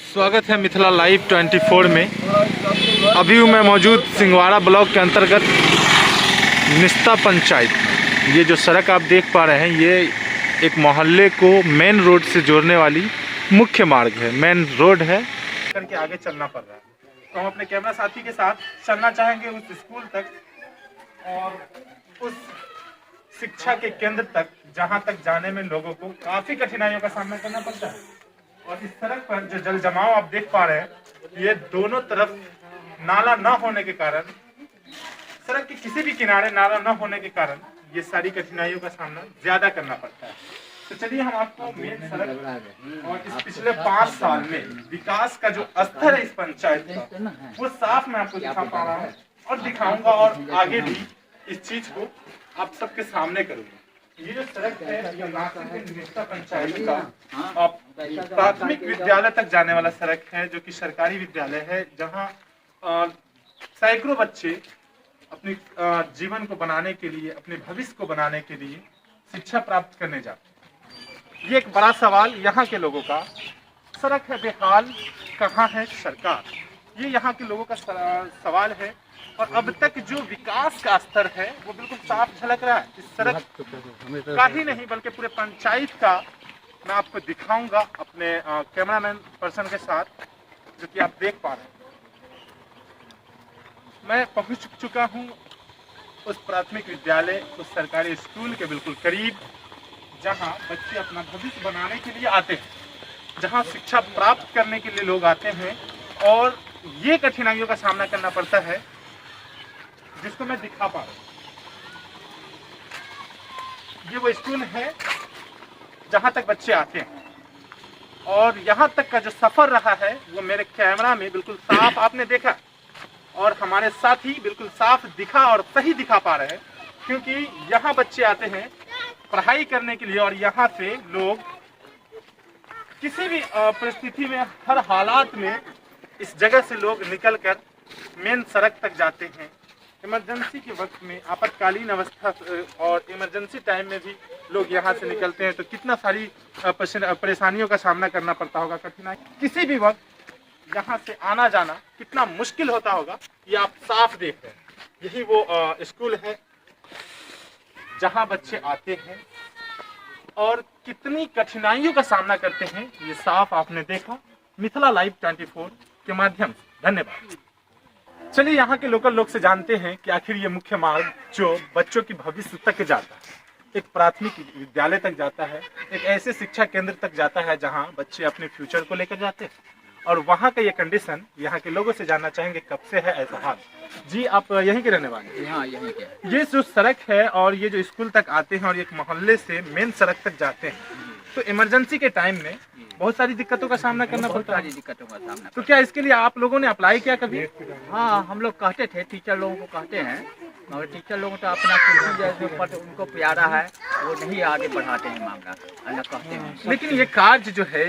स्वागत है मिथिला लाइव 24 में। अभी मैं मौजूद सिंगवाड़ा ब्लॉक के अंतर्गत निस्ता पंचायत में। ये जो सड़क आप देख पा रहे हैं, ये एक मोहल्ले को मेन रोड से जोड़ने वाली मुख्य मार्ग है, मेन रोड है। करके आगे चलना पड़ रहा है, तो हम अपने कैमरा साथी के साथ चलना चाहेंगे उस स्कूल तक और उस शिक्षा के केंद्र तक, जहां तक जाने में लोगों को काफी कठिनाइयों का सामना करना पड़ता है। और इस सड़क पर जो जल जमाव आप देख पा रहे हैं, ये दोनों तरफ नाला न होने के कारण, सड़क के किसी भी किनारे नाला न होने के कारण ये सारी कठिनाइयों का सामना ज्यादा करना पड़ता है। तो चलिए हम आपको मेन सड़क और इस पिछले 5 साल में विकास का जो स्तर है इस पंचायत का, वो साफ मैं आपको दिखा पा रहा हूँ और दिखाऊंगा, और आगे भी इस चीज को आप सबके सामने करूंगा। ये जो सड़क है, ये निस्ता पंचायत का प्राथमिक विद्यालय तक जाने वाला सड़क है, जो कि सरकारी विद्यालय है, जहाँ सैकड़ों बच्चे अपने जीवन को बनाने के लिए, अपने भविष्य को बनाने के लिए शिक्षा प्राप्त करने जाते हैं। ये एक बड़ा सवाल यहाँ के लोगों का, सड़क है बेहाल, कहाँ है सरकार, ये यहाँ के लोगों का सवाल है। और अब तक जो विकास का स्तर है वो बिल्कुल साफ झलक रहा है। इस सड़क का ही नहीं बल्कि पूरे पंचायत का मैं आपको दिखाऊंगा अपने कैमरामैन पर्सन के साथ, जो कि आप देख पा रहे हैं। मैं पहुंच चुका हूं उस प्राथमिक विद्यालय, उस सरकारी स्कूल के बिल्कुल करीब, जहां बच्चे अपना भविष्य बनाने के लिए आते हैं, जहां शिक्षा प्राप्त करने के लिए लोग आते हैं और ये कठिनाइयों का सामना करना पड़ता है जिसको मैं दिखा पा रहा हूँ। ये वो स्कूल है जहां तक बच्चे आते हैं, और यहाँ तक का जो सफर रहा है वो मेरे कैमरा में बिल्कुल साफ आपने देखा, और हमारे साथी बिल्कुल साफ दिखा और सही दिखा पा रहे हैं, क्योंकि यहाँ बच्चे आते हैं पढ़ाई करने के लिए, और यहाँ से लोग किसी भी परिस्थिति में, हर हालात में इस जगह से लोग निकलकर मेन सड़क तक जाते हैं। इमरजेंसी के वक्त में, आपातकालीन अवस्था और इमरजेंसी टाइम में भी लोग यहाँ से निकलते हैं, तो कितना सारी परेशानियों का सामना करना पड़ता होगा, कठिनाई किसी भी वक्त यहाँ से आना जाना कितना मुश्किल होता होगा, ये आप साफ देख रहे हैं। यही वो स्कूल है जहाँ बच्चे आते हैं और कितनी कठिनाइयों का सामना करते हैं, ये साफ आपने देखा मिथिला लाइव 24 के माध्यम से। धन्यवाद। चलिए यहाँ के लोकल लोग से जानते हैं कि आखिर ये मुख्य मार्ग जो बच्चों की भविष्य तक जाता है, एक प्राथमिक विद्यालय तक जाता है, एक ऐसे शिक्षा केंद्र तक जाता है जहाँ बच्चे अपने फ्यूचर को लेकर जाते हैं, और वहाँ का ये कंडीशन यहाँ के लोगों से जानना चाहेंगे कब से है ऐसा हाल। जी, आप यहीं के रहने वाले हैं? हाँ, यहीं के। ये जो सड़क है और ये जो स्कूल तक आते हैं और एक मोहल्ले से मेन सड़क तक जाते हैं, तो इमरजेंसी के टाइम में बहुत सारी दिक्कतों का सामना करना पड़ता है। दिक्कतों का सामना। तो क्या इसके लिए आप लोगों ने अप्लाई किया कभी? हाँ, हम लोग कहते थे, टीचर लोगों को कहते हैं, मगर टीचर लोगों तो अपना कुर्सी जैसे पर उनको प्यारा है, वो नहीं आगे बढ़ाते हैं मामला, अलग कहते हैं। लेकिन ये कार्य जो है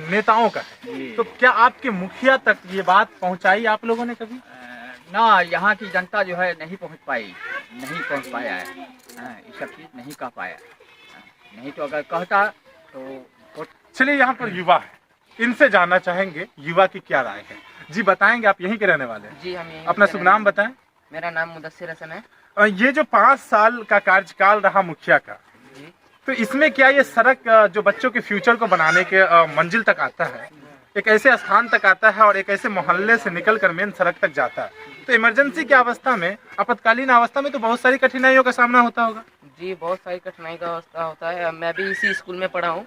नेताओं का है, तो क्या आपके मुखिया तक ये बात पहुंचाई आप लोगों ने कभी? ना, यहाँ की जनता जो है नहीं पहुँच पाया है। ये सब चीज़ नहीं कह पाया, नहीं तो अगर कहता तो। चलिए, यहाँ पर युवा है, इनसे जानना चाहेंगे युवा की क्या राय है। जी बताएंगे, आप यहीं के रहने वाले हैं? जी, हम यहीं। अपना शुभ नाम बताएं। मेरा नाम मुदस्सिर हसन है। ये जो 5 साल का कार्यकाल रहा मुखिया का, तो इसमें क्या ये सड़क जो बच्चों के फ्यूचर को बनाने के मंजिल तक आता है, एक ऐसे स्थान तक आता है और एक ऐसे मोहल्ले से निकलकर मेन सड़क तक जाता है, तो इमरजेंसी की अवस्था में, आपातकालीन अवस्था में तो बहुत सारी कठिनाइयों का सामना होता होगा? जी, बहुत सारी कठिनाई का अवस्था होता है। मैं भी इसी स्कूल में पढ़ा हूँ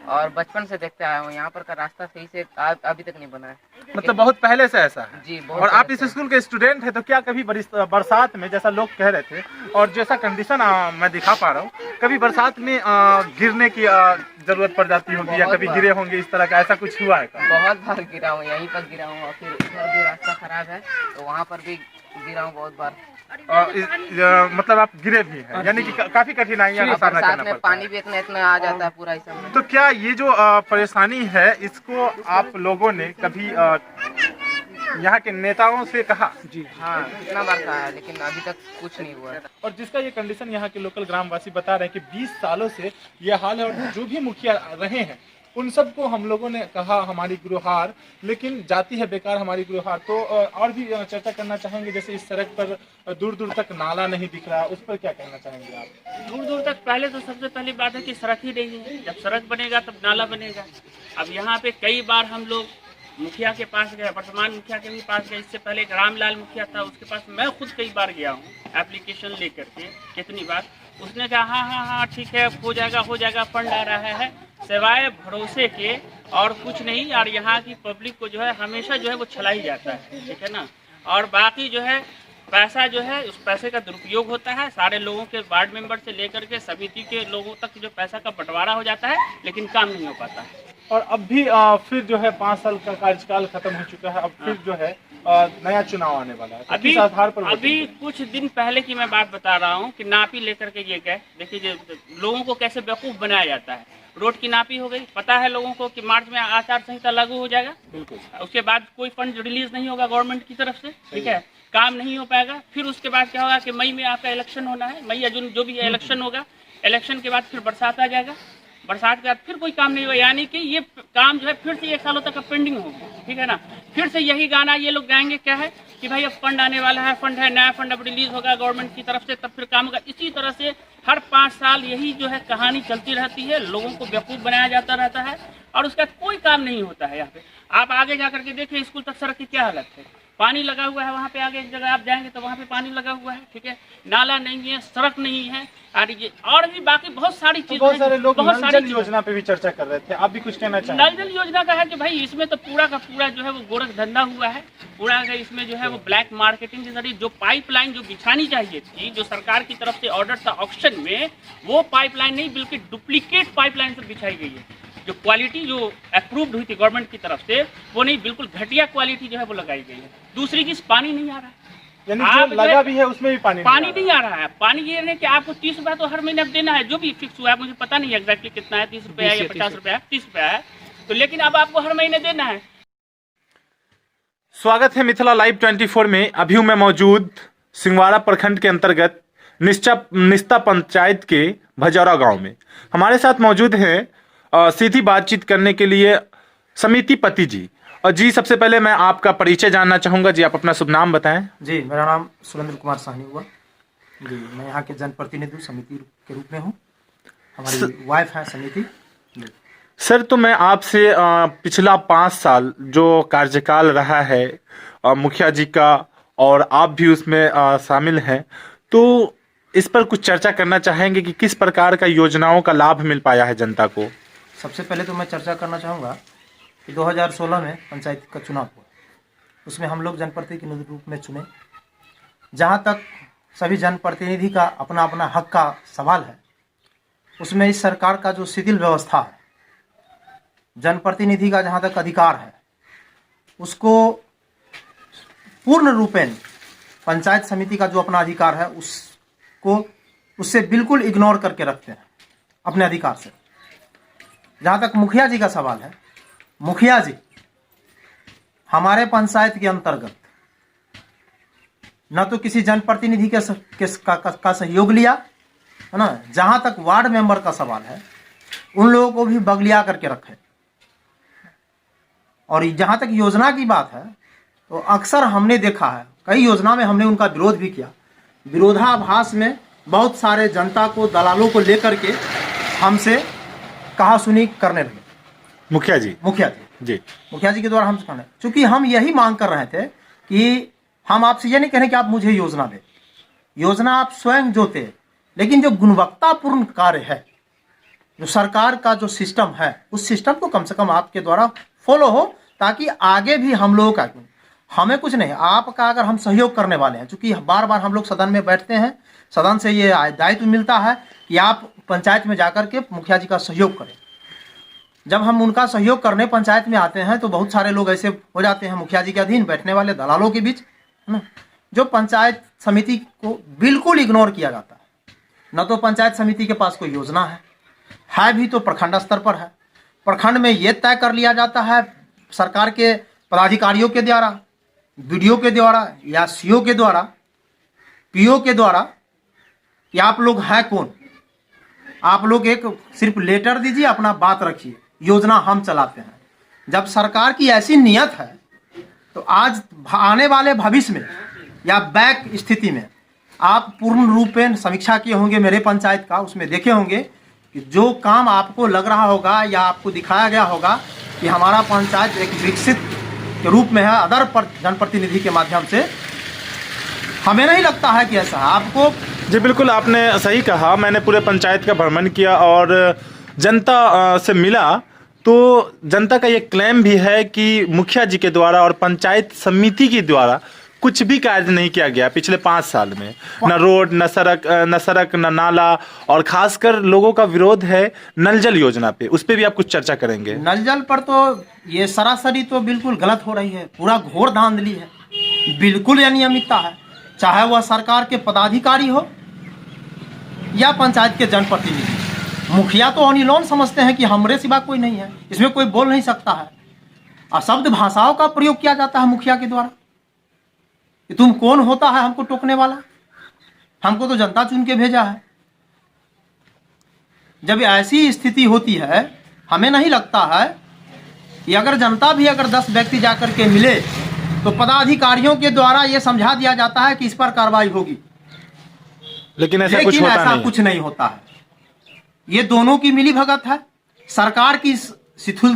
और बचपन से देखते आया हूँ। यहाँ पर का रास्ता सही से अभी तक नहीं बना है। मतलब बहुत पहले से ऐसा है? जी, और आप इस स्कूल के स्टूडेंट हैं, तो क्या कभी बरसात में, जैसा लोग कह रहे थे और जैसा कंडीशन मैं दिखा पा रहा हूँ, कभी बरसात में गिरने की जरूरत पड़ जाती होगी, या कभी गिरे होंगे इस तरह का, ऐसा कुछ हुआ है? बहुत बार गिरा हूँ, यहीं पर गिरा हूँ, और फिर इधर भी रास्ता खराब है तो वहाँ पर भी गिरा हूँ बहुत बार। मतलब आप गिरे भी हैं, यानी कि काफी कठिनाइयां का सामना करना पड़ता है। पानी भी इतना आ जाता है पूरा इस समय। तो क्या ये जो परेशानी है, इसको आप लोगों ने कभी यहाँ के नेताओं से कहा? जी हाँ, कितना बार कहा है, लेकिन अभी तक कुछ नहीं हुआ। और जिसका ये कंडीशन यहाँ के लोकल ग्रामवासी बता रहे हैं कि 20 सालों से ये हाल है, और जो भी मुखिया रहे हैं उन सबको हम लोगों ने कहा हमारी गुरुहार, लेकिन जाती है बेकार हमारी गुरुहार। तो और भी चर्चा करना चाहेंगे, जैसे इस सड़क पर दूर दूर तक नाला नहीं दिख रहा, उस पर क्या कहना चाहेंगे आप? दूर दूर तक पहले तो सबसे पहली बात है कि सड़क ही नहीं है। जब सड़क बनेगा तब नाला बनेगा। अब यहाँ पे कई बार हम लोग मुखिया के पास गए, वर्तमान मुखिया के भी पास गए, इससे पहले एक रामलाल मुखिया था, उसके पास मैं खुद कई बार गया हूँ एप्लीकेशन लेकर के। कितनी बार उसने कहा हाँ हाँ हाँ ठीक है, हो जाएगा, फंड आ रहा है, सिवाय भरोसे के और कुछ नहीं। और यहाँ की पब्लिक को जो है हमेशा जो है वो छला ही जाता है, ठीक है ना। और बाकी जो है पैसा जो है, उस पैसे का दुरुपयोग होता है। सारे लोगों के वार्ड मेंबर से लेकर के समिति के लोगों तक जो पैसा का बंटवारा हो जाता है, लेकिन काम नहीं हो पाता है। और अब भी फिर जो है 5 साल का कार्यकाल खत्म हो चुका है, अब फिर जो है नया चुनाव आने वाला है। तो किस आधार पर अभी कुछ दिन पहले की मैं बात बता रहा हूँ कि नापी लेकर के ये गए। देखिए लोगों को कैसे बेवकूफ़ बनाया जाता है। रोड की नापी हो गई, पता है लोगों को कि मार्च में आचार संहिता लागू हो जाएगा, बिल्कुल। उसके बाद कोई फंड रिलीज नहीं होगा गवर्नमेंट की तरफ से, ठीक है, काम नहीं हो पाएगा। फिर उसके बाद क्या होगा कि मई में आपका इलेक्शन होना है, मई या जून जो भी इलेक्शन होगा, इलेक्शन के बाद फिर बरसात आ जाएगा, बरसात के बाद फिर कोई काम नहीं होगा। यानी कि ये काम जो है फिर से 1 सालों तक का पेंडिंग होगा, ठीक है ना। फिर से यही गाना ये लोग गाएंगे, क्या है कि भाई अब फंड आने वाला है, फंड है, नया फंड अब रिलीज होगा गवर्नमेंट की तरफ से, तब फिर काम होगा। इसी तरह से हर 5 साल यही जो है कहानी चलती रहती है, लोगों को बेवकूफ़ बनाया जाता रहता है और उसका कोई काम नहीं होता है। यहाँ पे आप आगे जा करके देखिए, स्कूल तक सड़क की क्या हालत है, पानी लगा हुआ है वहाँ पे। आगे एक जगह आप जाएंगे तो वहाँ पे पानी लगा हुआ है, ठीक है, नाला नहीं है, सड़क नहीं है, और भी बाकी बहुत सारी चीजें। बहुत सारे लोग नल जल योजना पे भी चर्चा कर रहे थे, आप भी कुछ कहना चाहेंगे? नल जल योजना का है कि भाई इसमें तो पूरा का पूरा जो है वो गोरख धंधा हुआ है, पूरा का इसमें जो है वो ब्लैक मार्केटिंग के जरिए जो पाइपलाइन जो बिछानी चाहिए थी, जो सरकार की तरफ से ऑर्डर था ऑक्शन में, वो पाइपलाइन नहीं बल्कि डुप्लीकेट पाइपलाइन से बिछाई गई है। जो क्वालिटी जो अप्रूव्ड हुई थी गवर्नमेंट की तरफ से, वो नहीं, बिल्कुल घटिया क्वालिटी जो है वो लगाई गई है। दूसरी चीज, पानी नहीं आ रहा है, यानी जो लगा भी है उसमें भी पानी नहीं आ रहा है। पानी ये नहीं कि आपको 30 रुपया तो हर महीने देना है, जो भी फिक्स हुआ है, मुझे पता नहीं एग्जैक्टली कितना है, 30 रुपया या 50 रुपया है, 30 रुपया है, तो लेकिन अब आपको हर महीने देना है। स्वागत है मिथिला लाइव 24 में। अभी हूं मैं मौजूद सिंहवाड़ा प्रखंड के अंतर्गत निस्ता पंचायत के भजौरा गांव में। हमारे साथ मौजूद हैं सीधी बातचीत करने के लिए समिति पति जी। और जी, सबसे पहले मैं आपका परिचय जानना चाहूँगा। जी, आप अपना शुभ नाम बताएं। जी, मेरा नाम सुरेंद्र कुमार साहनी हुआ जी। मैं यहाँ के जनप्रतिनिधि समिति के रूप में हूँ, हमारी वाइफ है समिति जी। सर, तो मैं आपसे पिछला 5 साल जो कार्यकाल रहा है मुखिया जी का, और आप भी उसमें शामिल हैं, तो इस पर कुछ चर्चा करना चाहेंगे कि किस प्रकार का योजनाओं का लाभ मिल पाया है जनता को? सबसे पहले तो मैं चर्चा करना चाहूँगा कि 2016 में पंचायत का चुनाव हुआ, उसमें हम लोग जनप्रतिनिधि के रूप में चुने। जहाँ तक सभी जनप्रतिनिधि का अपना अपना हक का सवाल है, उसमें इस सरकार का जो शिथिल व्यवस्था है, जनप्रतिनिधि का जहाँ तक अधिकार है, उसको पूर्ण रूपेण पंचायत समिति का जो अपना अधिकार है उससे बिल्कुल इग्नोर करके रखते हैं अपने अधिकार से। जहाँ तक मुखिया जी का सवाल है, मुखिया जी हमारे पंचायत के अंतर्गत न तो किसी जनप्रतिनिधि का सहयोग लिया है ना, जहाँ तक वार्ड मेंबर का सवाल है, उन लोगों को भी बगलिया करके रखे। और जहाँ तक योजना की बात है, तो अक्सर हमने देखा है कई योजना में हमने उनका विरोध भी किया। विरोधाभास में बहुत सारे जनता को, दलालों को लेकर के हमसे कहा सुनी करने लगे। मुखिया जी के द्वारा हम कहने, चूंकि हम यही मांग कर रहे थे कि हम आपसे ये नहीं कह रहे कि आप मुझे योजना दें, योजना आप स्वयं जोते, लेकिन जो गुणवत्तापूर्ण कार्य है, जो सरकार का जो सिस्टम है, उस सिस्टम को कम से कम आपके द्वारा फॉलो हो, ताकि आगे भी हम लोगों का, हमें कुछ नहीं, आपका अगर हम सहयोग करने वाले हैं, चूंकि बार बार हम लोग सदन में बैठते हैं, सदन से ये दायित्व मिलता है कि आप पंचायत में जाकर के मुखिया जी का सहयोग करें। जब हम उनका सहयोग करने पंचायत में आते हैं, तो बहुत सारे लोग ऐसे हो जाते हैं मुखिया जी के अधीन बैठने वाले दलालों के बीच, है ना, जो पंचायत समिति को बिल्कुल इग्नोर किया जाता है। न तो पंचायत समिति के पास कोई योजना है भी तो प्रखंड स्तर पर है। प्रखंड में ये तय कर लिया जाता है सरकार के पदाधिकारियों के द्वारा, बीडीओ के द्वारा या सीओ के द्वारा, पीओ के द्वारा, कि आप लोग हैं कौन, आप लोग एक सिर्फ लेटर दीजिए, अपना बात रखिए, योजना हम चलाते हैं। जब सरकार की ऐसी नीयत है तो आज आने वाले भविष्य में या बैक स्थिति में आप पूर्ण रूपेण समीक्षा किए होंगे मेरे पंचायत का, उसमें देखे होंगे कि जो काम आपको लग रहा होगा या आपको दिखाया गया होगा कि हमारा पंचायत एक विकसित के रूप में है अदर जनप्रतिनिधि के माध्यम से, हमें नहीं लगता है कि ऐसा है। आपको जी बिल्कुल, आपने सही कहा। मैंने पूरे पंचायत का भ्रमण किया और जनता से मिला, तो जनता का ये क्लेम भी है कि मुखिया जी के द्वारा और पंचायत समिति के द्वारा कुछ भी कार्य नहीं किया गया पिछले 5 साल में। न रोड, न सड़क, न नाला, और खासकर लोगों का विरोध है नल जल योजना पे। उस पे भी आप कुछ चर्चा करेंगे? नल जल पर तो ये सरासरी तो बिल्कुल गलत हो रही है, पूरा घोर धांधली है, बिल्कुल अनियमितता है, चाहे वह सरकार के पदाधिकारी हो या पंचायत के जनप्रतिनिधि। मुखिया तो अनिलोन समझते हैं कि हमरे सिवा कोई नहीं है, इसमें कोई बोल नहीं सकता है। अशब्द भाषाओं का प्रयोग किया जाता है मुखिया के द्वारा कि तुम कौन होता है हमको टोकने वाला, हमको तो जनता चुन के भेजा है। जब ऐसी स्थिति होती है, हमें नहीं लगता है कि अगर जनता भी अगर 10 व्यक्ति जाकर के मिले तो पदाधिकारियों के द्वारा ये समझा दिया जाता है कि इस पर कार्रवाई होगी, लेकिन ऐसा कुछ नहीं होता है। ये दोनों की मिलीभगत है, सरकार की शिथिलता